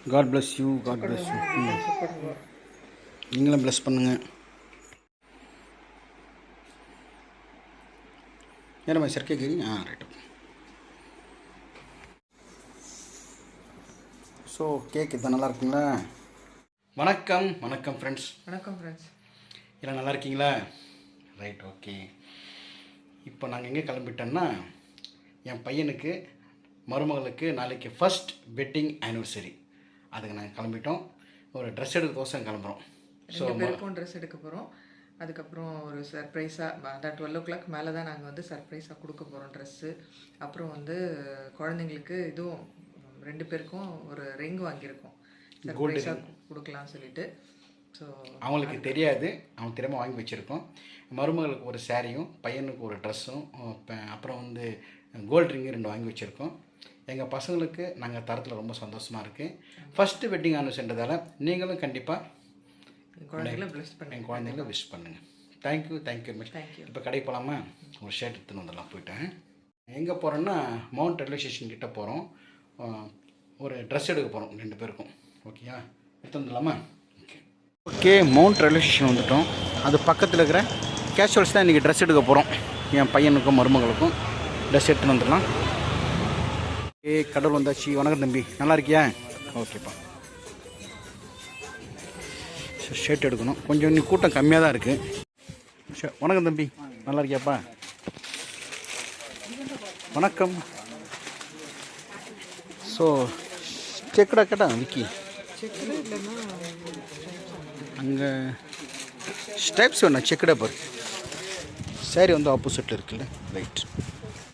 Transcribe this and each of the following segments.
God bless you, God bless you. நீங்களும் bless பண்ணுங்க. ஏன்னா சார் கேட்குறீங்க? ரைட்டு. ஸோ கேக் இதான் நல்லா இருக்குங்களா? வணக்கம் வணக்கம் ஃப்ரெண்ட்ஸ். வணக்கம் ஃப்ரெண்ட்ஸ். எல்லாம் நல்லா இருக்கீங்களா? Right, okay. இப்போ நாங்கள் எங்கே கிளம்பிட்டோன்னா, என் பையனுக்கு மருமகளுக்கு நாளைக்கு ஃபர்ஸ்ட் வெட்டிங் ஆனிவர்சரி. அதுக்கு நாங்கள் கிளம்பிட்டோம். ஒரு ட்ரெஸ் எடுக்க கோசம் கிளம்புறோம். ஸோ பேருக்கும் ட்ரெஸ் எடுக்க போகிறோம். அதுக்கப்புறம் ஒரு சர்ப்ரைஸாக அதான் 12 மேலே தான் நாங்கள் வந்து சர்ப்ரைஸாக கொடுக்க போகிறோம் ட்ரெஸ்ஸு. அப்புறம் வந்து குழந்தைங்களுக்கு இதுவும் 2 பேருக்கும் ஒரு ரிங் வாங்கியிருக்கோம், சர்ப்ரைஸாக கொடுக்கலாம்னு சொல்லிட்டு. ஸோ அவங்களுக்கு தெரியாது, அவங்க திறமை வாங்கி வச்சுருக்கோம். மருமகளுக்கு ஒரு சாரியும் பையனுக்கு ஒரு ட்ரெஸ்ஸும் அப்புறம் வந்து கோல்டு ரிங்கு 2 வாங்கி வச்சுருக்கோம். எங்கள் பசங்களுக்கு நாங்கள் தரத்தில் ரொம்ப சந்தோஷமாக இருக்குது. ஃபஸ்ட்டு வெட்டிங் ஆனிவர்சரின்றதால நீங்களும் கண்டிப்பாக என் குழந்தைங்கள விஷ் பண்ணுங்கள். Thank you much. இப்போ கடைக்கு போகலாமா? ஒரு ஷர்ட் எடுத்துன்னு வந்துடலாம். போயிட்டேன். எங்கே போகிறோன்னா மவுண்ட் ரயில்வே ஸ்டேஷன் கிட்டே போகிறோம். ஒரு ட்ரெஸ் எடுக்க போகிறோம் 2 பேருக்கும். ஓகேயா? எடுத்து வந்துடலாமா? ஓகே, மவுண்ட் ரயில்வே ஸ்டேஷன் வந்துவிட்டோம். அது பக்கத்தில் இருக்கிற கேஷுவல்ஸ் தான் இன்றைக்கி ட்ரெஸ் எடுக்க போகிறோம். என் பையனுக்கும் மருமகளுக்கும் ட்ரெஸ் எடுத்துன்னு வந்துடலாம். கடவுள் வந்தாச்சு. வணக்கம் தம்பி, நல்லா இருக்கியா? ஓகேப்பா. ஷர்ட் எடுக்கணும். கொஞ்சம் இன்னும் கூட்டம் கம்மியாக தான் இருக்குது. வணக்கம் தம்பி, நல்லா இருக்கியாப்பா? வணக்கம். ஸோ செக்கடா கேட்டா விக்கி அங்கே ஸ்டைப்ஸ் வேணா செக்கடா பாரு. சாரி வந்து ஆப்போசிட்டில் இருக்குல்ல. ரைட்.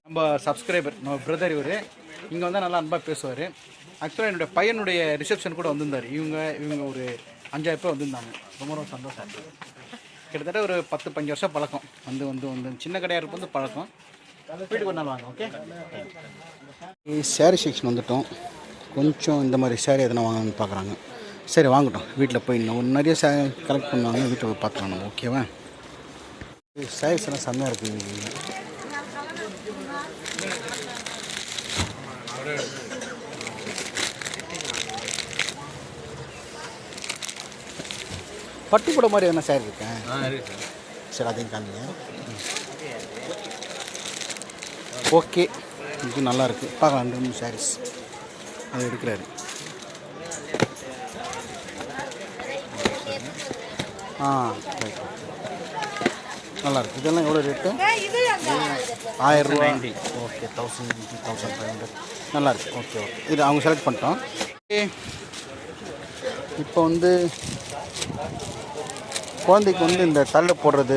நம்ம சப்ஸ்கிரைபர், நம்ம பிரதர் இவர். இங்கே வந்தால் நல்லா அன்பாக பேசுவார். ஆக்சுவலாக என்னுடைய பையனுடைய ரிசப்ஷன் கூட வந்திருந்தார். இவங்க ஒரு 5,000 பேர் வந்திருந்தாங்க. ரொம்ப சந்தோஷம் இருக்குது. கிட்டத்தட்ட ஒரு 10-15 வருஷம் பழக்கம். வந்து சின்ன கடையாக இருக்கும் வந்து பழக்கம். வீட்டுக்கு ஒரு நாள் வாங்க. ஓகே. சேரீ செக்ஷன் வந்துட்டோம். கொஞ்சம் இந்த மாதிரி சேரீ எதனா வாங்கணும்னு பார்க்குறாங்க. சரி வாங்கட்டும். வீட்டில் போய் இன்னும் நிறைய கலெக்ட் பண்ணுவாங்க. வீட்டில் போய் பார்த்துக்கலாம் நம்ம. ஓகேவா? சாரீஸ் எல்லாம் செம்மையாக இருக்குது. பட்டு கூட மாதிரி எதனா சாரி இருக்கேன். சரி, அதையும் காமிங்க. ஓகே, இது நல்லா இருக்குது. பார்க்கலாம். 2-3 சாரீஸ் அது எடுக்கிறாரு. ரைட். நல்லா இருக்குது. இதெல்லாம் எவ்வளோ ரேட்டு? 1000 ரூபா. ஓகே, 1090, 1500. நல்லா இருக்குது. ஓகே. இது அவங்க செலக்ட் பண்ணிட்டோம். ஓகே. இப்போ வந்து குழந்தைக்கு வந்து இந்த தலையில் போடுறது,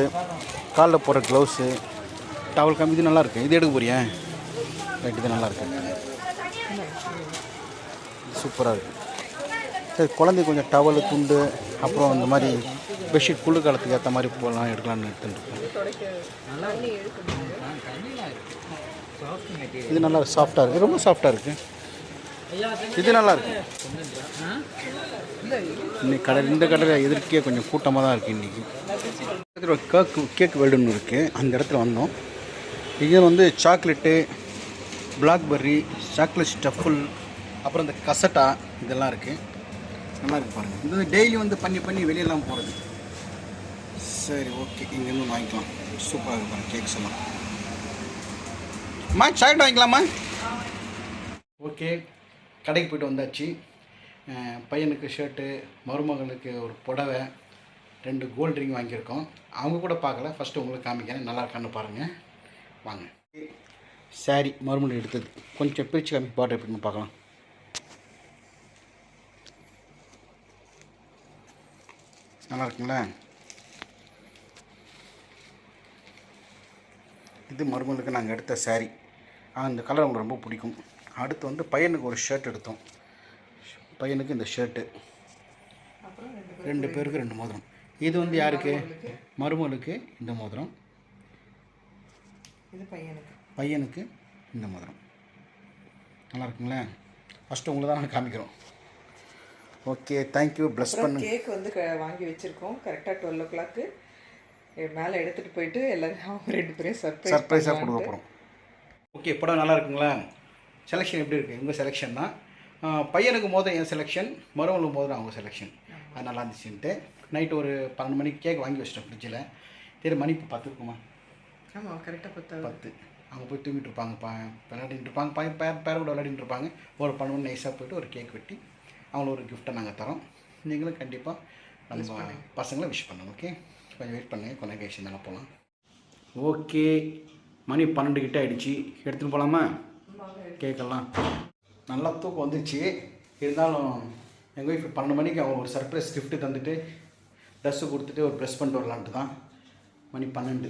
காலில் போடுற க்ளவுஸு, டவல் கம்மி, இது நல்லாயிருக்கு. இது எடுக்க போறியா? ரைட், இது நல்லாயிருக்கு. சூப்பராக இருக்குது. சரி, குழந்தைக்கு கொஞ்சம் டவலு, துண்டு, அப்புறம் இந்த மாதிரி பெட்ஷீட் குளிர் காலத்துக்கு ஏற்ற மாதிரி போகலாம், எடுக்கலாம்னு எடுத்துட்டுருக்கேன். இது நல்லா சாஃப்டாக இருக்குது. ரொம்ப சாஃப்டாக இருக்குது. இது நல்லாயிருக்கு. இன்னைக்கு இந்த கடையில் எதிர்க்கே கொஞ்சம் கூட்டமாக தான் இருக்குது. இன்றைக்கி கேக் வேல்டுன்னு இருக்குது. அந்த இடத்துல வந்தோம். இது வந்து சாக்லேட்டு, பிளாக்பெர்ரி, சாக்லேட் ஸ்டஃபுல், அப்புறம் இந்த கசட்டா, இதெல்லாம் இருக்குது. நல்லா இருக்குது பாருங்கள். இது வந்து டெய்லி வந்து பண்ணி வெளியெல்லாம் போகிறது. சரி, ஓகே. இங்கேருந்து வாங்கிக்கலாம். சூப்பராக இருக்குது பாருங்கள் கேக்ஸ் எல்லாம். சாக்லேட் வாங்கிக்கலாமா? ஓகே, கடைக்கு போய்ட்டு வந்தாச்சு. பையனுக்கு ஷர்ட்டு, மருமகளுக்கு ஒரு புடவை, 2 கோல்டு ரிங் வாங்கியிருக்கோம். அவங்க கூட பார்க்கல, ஃபஸ்ட்டு உங்களுக்கு காமிக்கிறேன். நல்லா இருக்கான்னு பாருங்கள். வாங்க. சாரி மருமகள் எடுத்தது. கொஞ்சம் பிரித்து காமி பாட்டு எப்படின்னு பார்க்கலாம். நல்லா இருக்குங்களா? இது மருமகளுக்கு நாங்கள் எடுத்த சாரி. அந்த கலர் அவங்களுக்கு ரொம்ப பிடிக்கும். அடுத்து வந்து பையனுக்கு ஒரு ஷர்ட் எடுத்தோம். பையனுக்கு இந்த ஷர்ட்டு, 2 பேருக்கு 2 மோதிரம். இது வந்து யாருக்கு? மருமகளுக்கு இந்த மோதிரம், இது பையனுக்கு இந்த மோதிரம். நல்லா இருக்குங்களா? ஃபஸ்ட்டு உங்களை தான் நாங்கள் காமிக்கிறோம். Okay, thank you. ப்ளஸ் பண்ணு. கேக் வந்து வாங்கி வச்சுருக்கோம். கரெக்டாக 12 மேலே எடுத்துகிட்டு போயிட்டு எல்லோரும் அவங்க 2 பேரையும் சர்ப்ரைஸாக கொடுக்க போகிறோம். ஓகே, படம் நல்லா இருக்குங்களா? செலெக்ஷன் எப்படி இருக்குது? உங்கள் செலெக்ஷன் தான். பையனுக்கு மோதிரம் என் செலெக்ஷன், மருமகளுக்கு மோதிரம் அவங்க செலெக்ஷன். அது நல்லா இருந்துச்சுன்ட்டு நைட்டு ஒரு 12 மணிக்கு கேக் வாங்கி வச்சிட்டேன் ஃப்ரிட்ஜில். சரி மணி இப்போ 10 இருக்குமா? ஆமாம், கரெக்டாக 10. அவங்க போய் தூங்கிட்டு இருப்பாங்க, விளையாடிட்டு இருப்பாங்க, பேர கூட விளையாடிட்டு இருப்பாங்க. ஒரு 12 மணி நைஸாக போய்ட்டு ஒரு கேக் வெட்டி அவங்களுக்கு ஒரு கிஃப்ட்டை நாங்கள் தரோம். நீங்களும் கண்டிப்பாக நம்ம பசங்களை விஷ் பண்ணுங்க. ஓகே, கொஞ்சம் வெயிட் பண்ணுங்கள், கொஞ்சம் கேஷ் மேலே போகலாம். ஓகே, மணி 12 கிட்ட ஆகிடுச்சு, எடுத்துகிட்டு போகலாமா? கேக்கெல்லாம் நல்லா தூக்கம் வந்துச்சு. இருந்தாலும் எங்கள் ஒய்ஃப் 12 மணிக்கு அவங்க ஒரு சர்ப்ரைஸ் கிஃப்ட்டு தந்துட்டு ட்ரெஸ்ஸு கொடுத்துட்டு ஒரு ப்ரெஸ் பண்ணிட்டு வரலான்ட்டு தான். மணி 12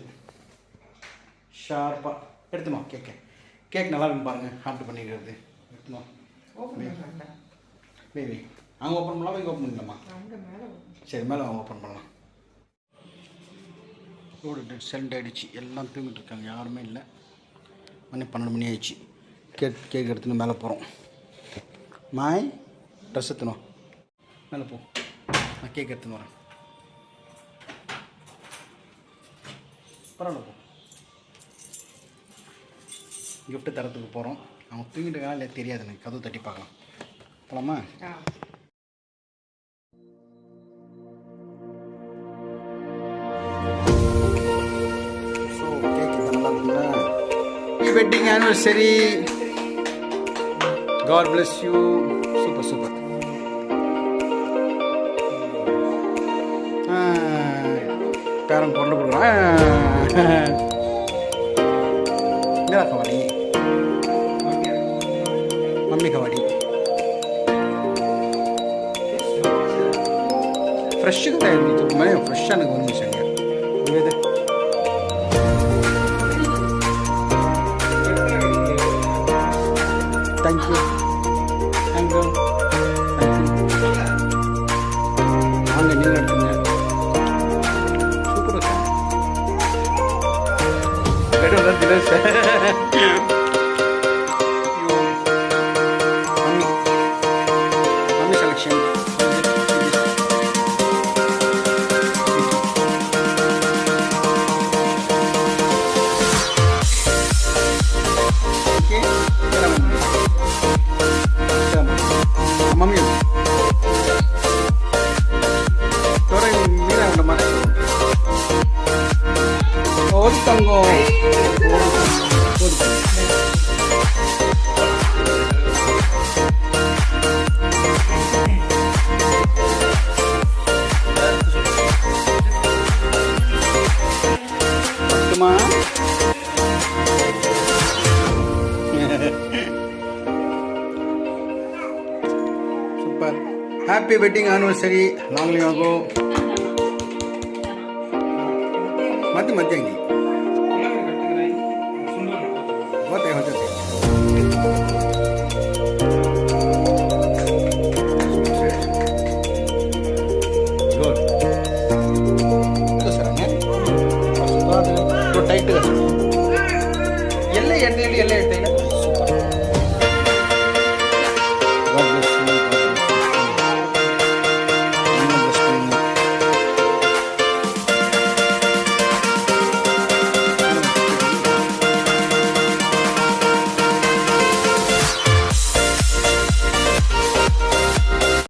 ஷார்ப்பாக எடுத்துமா கேக் நல்லா இருக்குன்னு பாருங்கள். ஆர்டர் பண்ணிக்கிறது எடுத்துமா பேபி. அங்கே ஓப்பன் பண்ணலாமா, இங்கே ஓப்பன் பண்ணிடலாமா? சரி, மேலே அவங்க ஓப்பன் பண்ணலாம். ரோடு டெட் சென்ட் ஆகிடுச்சு, எல்லாம் தூங்கிட்டு இருக்காங்க, யாருமே இல்லை. மணி 12 மணி ஆயிடுச்சு. கேக் எடுத்துன்னு மேலே போகிறோம். மாய் ட்ரெஸ் எடுத்துனோம், மேலே போ, நான் கேக் எடுத்துன்னு வரேன். பரவாயில்ல போ. கிஃப்ட்டு தரத்துக்கு போகிறோம். அவங்க தூங்கிட்டு இருக்காங்க இல்லை தெரியாது எனக்கு, கதவு தட்டி பார்க்கலாம். போகலாமா? ஸோ கேக் நல்லா இருக்குங்களா? Wedding anniversary, God bless you. Super. பேரன் பொருள் கொடுக்குறான். मेरा कवाड़ी, मम्मी कवाड़ी फ्रेश का है तो मैं फ्रेश आने को नहीं चाहिए ये दे. थैंक यू आगे नहीं लड़ते हैं. शुक्र है बेटा उधर दिले से मम्मी सेलेक्शन मम्मी तोरे मीरा उन्हें मारे और तंगो super happy wedding anniversary long live ago मत जाएंगी बहुत हो जाते गुड तो सर तो टाइट कर एल्ले